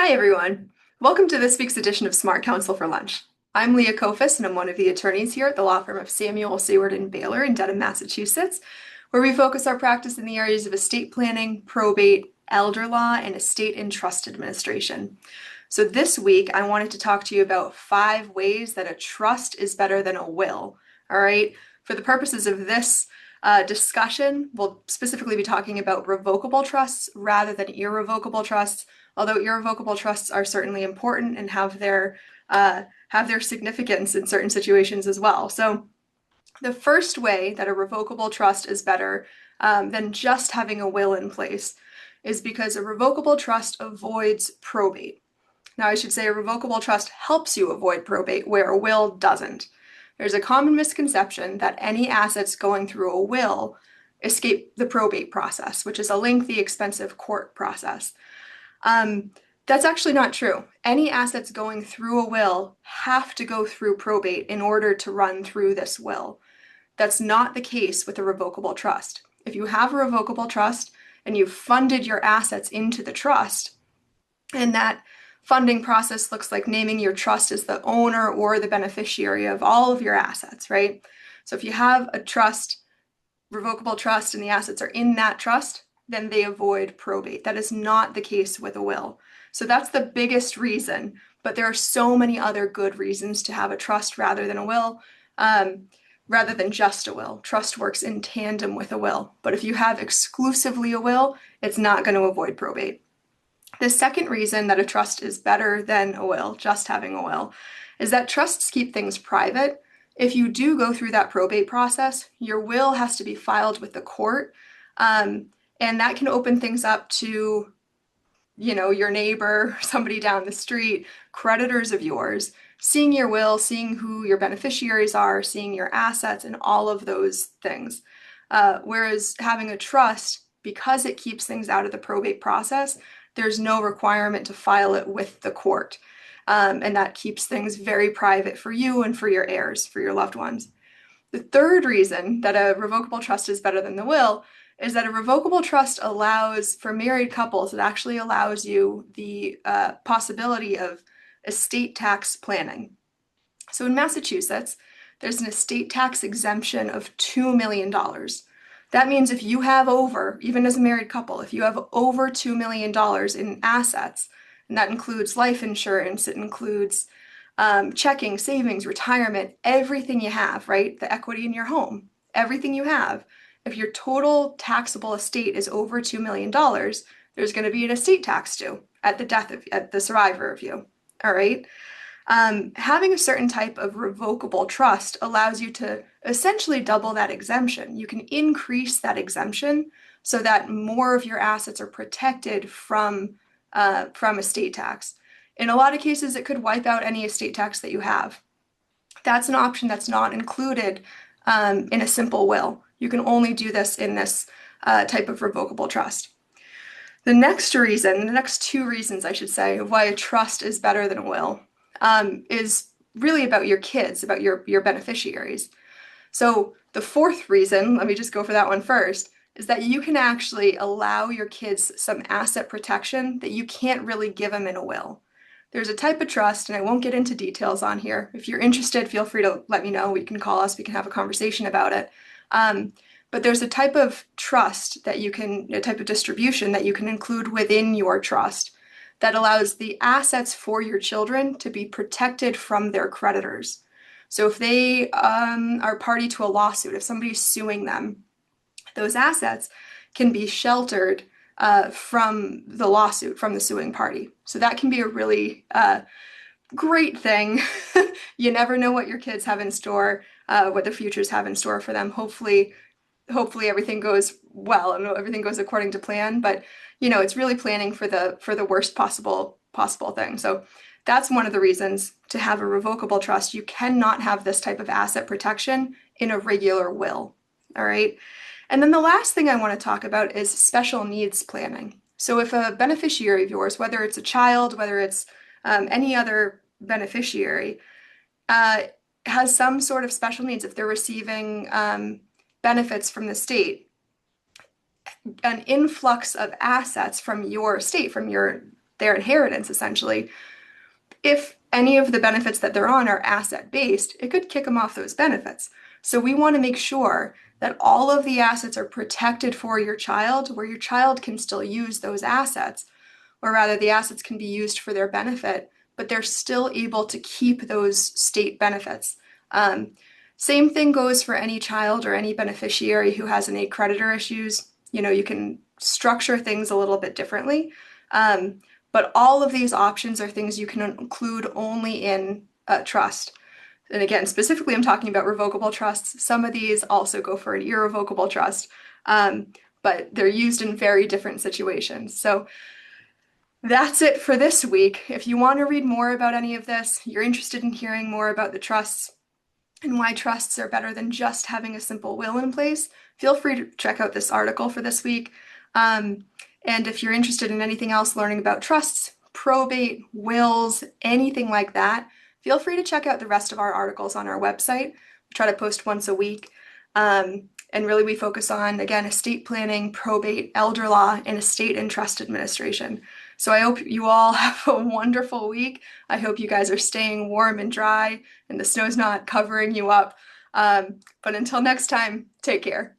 Hi, everyone. Welcome to this week's edition of Smart Counsel for Lunch. I'm Leah Kofis, and I'm one of the attorneys here at the law firm of Samuel, Seward, and Baylor in Dedham, Massachusetts, where we focus our practice in the areas of estate planning, probate, elder law, and estate and trust administration. So this week, I wanted to talk to you about 5 ways that a trust is better than a will. All right. For the purposes of this discussion, we'll specifically be talking about revocable trusts rather than irrevocable trusts, although irrevocable trusts are certainly important and have their significance in certain situations as well. So the first way that a revocable trust is better than just having a will in place is because a revocable trust avoids probate. Now, I should say a revocable trust helps you avoid probate where a will doesn't. There's a common misconception that any assets going through a will escape the probate process, which is a lengthy, expensive court process. That's actually not true. Any assets going through a will have to go through probate in order to run through this will. That's not the case with a revocable trust. If you have a revocable trust and you've funded your assets into the trust, and that funding process looks like naming your trust as the owner or the beneficiary of all of your assets, right? So if you have a trust, revocable trust, and the assets are in that trust, then they avoid probate. That is not the case with a will. So that's the biggest reason, but there are so many other good reasons to have a trust rather than a will, rather than just a will. Trust works in tandem with a will, but if you have exclusively a will, it's not going to avoid probate. The second reason that a trust is better than a will, just having a will, is that trusts keep things private. If you do go through that probate process, your will has to be filed with the court, and that can open things up to, your neighbor, somebody down the street, creditors of yours, seeing your will, seeing who your beneficiaries are, seeing your assets, and all of those things. Whereas having a trust, because it keeps things out of the probate process, there's no requirement to file it with the court. And that keeps things very private for you and for your heirs, for your loved ones. The third reason that a revocable trust is better than the will is that a revocable trust allows, for married couples, it actually allows you the possibility of estate tax planning. So in Massachusetts, there's an estate tax exemption of $2 million. That means if you have over, even as a married couple, if you have over $2 million in assets, and that includes life insurance, it includes checking, savings, retirement, everything you have, right? The equity in your home, everything you have. If your total taxable estate is over $2 million, there's going to be an estate tax due at the death of at the survivor of you. All right. Having a certain type of revocable trust allows you to essentially double that exemption. You can increase that exemption so that more of your assets are protected from estate tax. In a lot of cases, it could wipe out any estate tax that you have. That's an option that's not included in a simple will. You can only do this in this type of revocable trust. The next 2 reasons, I should say, of why a trust is better than a will is really about your kids, about your beneficiaries. So the fourth reason, let me just go for that one first, is that you can actually allow your kids some asset protection that you can't really give them in a will. There's a type of trust, and I won't get into details on here. If you're interested, feel free to let me know. We can call us, we can have a conversation about it. But there's a type of trust that a type of distribution that you can include within your trust that allows the assets for your children to be protected from their creditors. So if they are party to a lawsuit, if somebody's suing them, those assets can be sheltered from the lawsuit, from the suing party. So that can be a really great thing. You never know what your kids have in store, what the futures have in store for them. Hopefully everything goes well and everything goes according to plan. But it's really planning for the worst possible thing. So that's one of the reasons to have a revocable trust. You cannot have this type of asset protection in a regular will. All right. And then the last thing I want to talk about is special needs planning. So if a beneficiary of yours, whether it's a child, whether it's any other beneficiary, has some sort of special needs, if they're receiving benefits from the state, an influx of assets from your estate, from your their inheritance, essentially. If any of the benefits that they're on are asset-based, it could kick them off those benefits. So we want to make sure that all of the assets are protected for your child, where your child can still use those assets, or rather the assets can be used for their benefit, but they're still able to keep those state benefits. Um, Same thing goes for any child or any beneficiary who has any creditor issues. You can structure things a little bit differently. Um, but all of these options are things you can include only in a trust. And again, specifically, I'm talking about revocable trusts. Some of these also go for an irrevocable trust, um, but they're used in very different situations. So that's it for this week. If you want to read more about any of this, you're interested in hearing more about the trusts and why trusts are better than just having a simple will in place, feel free to check out this article for this week. And if you're interested in anything else, learning about trusts, probate, wills, anything like that, feel free to check out the rest of our articles on our website. We try to post once a week. And really we focus on, again, estate planning, probate, elder law, and estate and trust administration. So I hope you all have a wonderful week. I hope you guys are staying warm and dry and the snow's not covering you up. But until next time, take care.